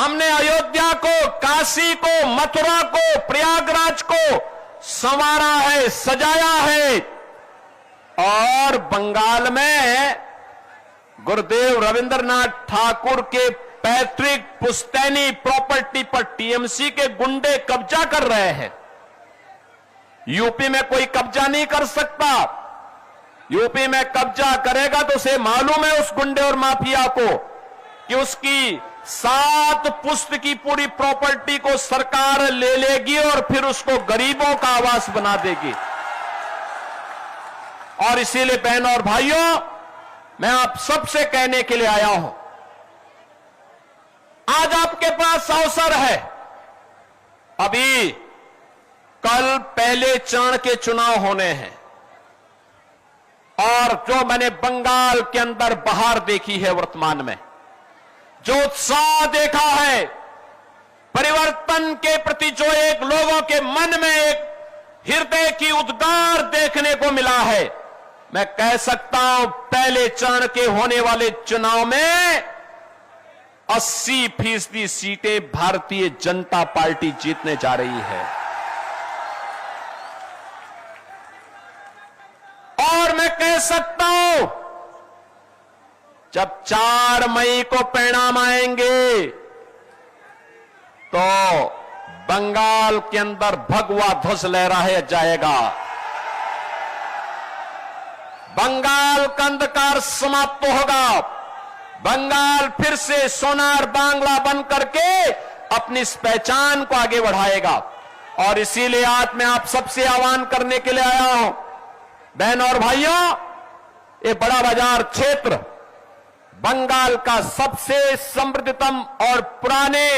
हमने अयोध्या को, काशी को, मथुरा को, प्रयागराज को संवारा है, सजाया है। और बंगाल में गुरुदेव रविंद्रनाथ ठाकुर के पैतृक पुश्तैनी प्रॉपर्टी पर टीएमसी के गुंडे कब्जा कर रहे हैं। यूपी में कोई कब्जा नहीं कर सकता। यूपी में कब्जा करेगा तो उसे मालूम है उस गुंडे और माफिया को कि उसकी 7 पुश्त की पूरी प्रॉपर्टी को सरकार ले लेगी और फिर उसको गरीबों का आवास बना देगी। और इसीलिए बहनों और भाइयों, मैं आप सबसे कहने के लिए आया हूं, आज आपके पास अवसर है। अभी कल पहले चरण के चुनाव होने हैं और जो मैंने बंगाल के अंदर बहार देखी है, वर्तमान में जो उत्साह देखा है, परिवर्तन के प्रति जो एक लोगों के मन में एक हृदय की उद्गार देखने को मिला है, मैं कह सकता हूं पहले चरण के होने वाले चुनाव में 80% सीटें भारतीय जनता पार्टी जीतने जा रही है। और मैं कह सकता हूं जब 4 मई को परिणाम आएंगे तो बंगाल के अंदर भगवा ध्वज लहराया जाएगा। बंगाल का अंधकार समाप्त होगा। बंगाल फिर से सोनार बांग्ला बन करके अपनी इस पहचान को आगे बढ़ाएगा। और इसीलिए आज मैं आप सबसे आह्वान करने के लिए आया हूं, बहनों और भाइयों, ये बड़ा बाजार क्षेत्र बंगाल का सबसे समृद्धतम और पुराने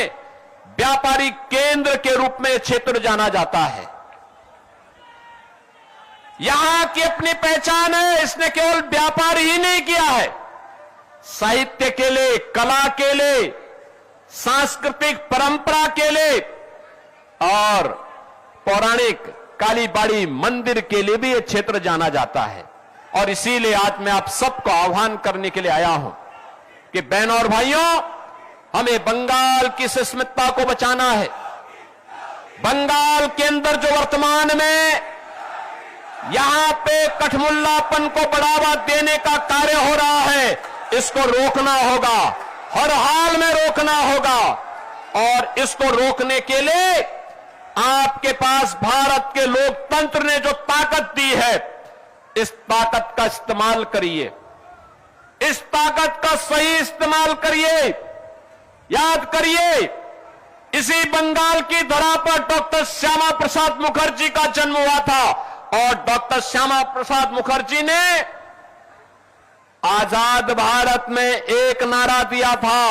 व्यापारिक केंद्र के रूप में क्षेत्र जाना जाता है। यहां की अपनी पहचान है। इसने केवल व्यापार ही नहीं किया है, साहित्य के लिए, कला के लिए, सांस्कृतिक परंपरा के लिए और पौराणिक कालीबाड़ी मंदिर के लिए भी यह क्षेत्र जाना जाता है। और इसीलिए आज मैं आप सबको आह्वान करने के लिए आया हूं कि बहनों और भाइयों, हमें बंगाल की अस्मिता को बचाना है। बंगाल के अंदर जो वर्तमान में यहां पे कठमुल्लापन को बढ़ावा देने का कार्य हो रहा है, इसको रोकना होगा, हर हाल में रोकना होगा। और इसको रोकने के लिए आपके पास भारत के लोकतंत्र ने जो ताकत दी है, इस ताकत का इस्तेमाल करिए, इस ताकत का सही इस्तेमाल करिए। याद करिए, इसी बंगाल की धरा पर डॉक्टर श्यामा प्रसाद मुखर्जी का जन्म हुआ था और डॉक्टर श्यामा प्रसाद मुखर्जी ने आजाद भारत में एक नारा दिया था,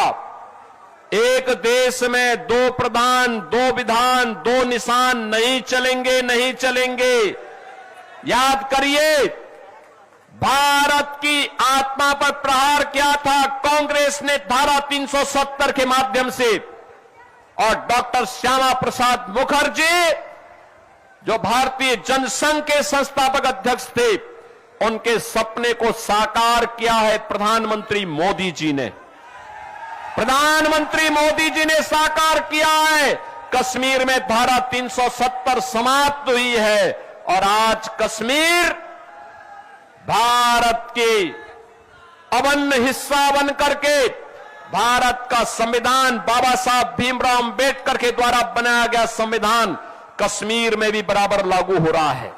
एक देश में 2 प्रधान, 2 विधान, 2 निशान नहीं चलेंगे, नहीं चलेंगे। याद करिए, भारत की आत्मा पर प्रहार किया था कांग्रेस ने धारा 370 के माध्यम से। और डॉक्टर श्यामा प्रसाद मुखर्जी जो भारतीय जनसंघ के संस्थापक अध्यक्ष थे, उनके सपने को साकार किया है प्रधानमंत्री मोदी जी ने। प्रधानमंत्री मोदी जी ने साकार किया है। कश्मीर में धारा 370 समाप्त हुई है और आज कश्मीर भारत के अभिन्न हिस्सा बन करके भारत का संविधान, बाबा साहब भीमराव अंबेडकर के द्वारा बनाया गया संविधान कश्मीर में भी बराबर लागू हो रहा है।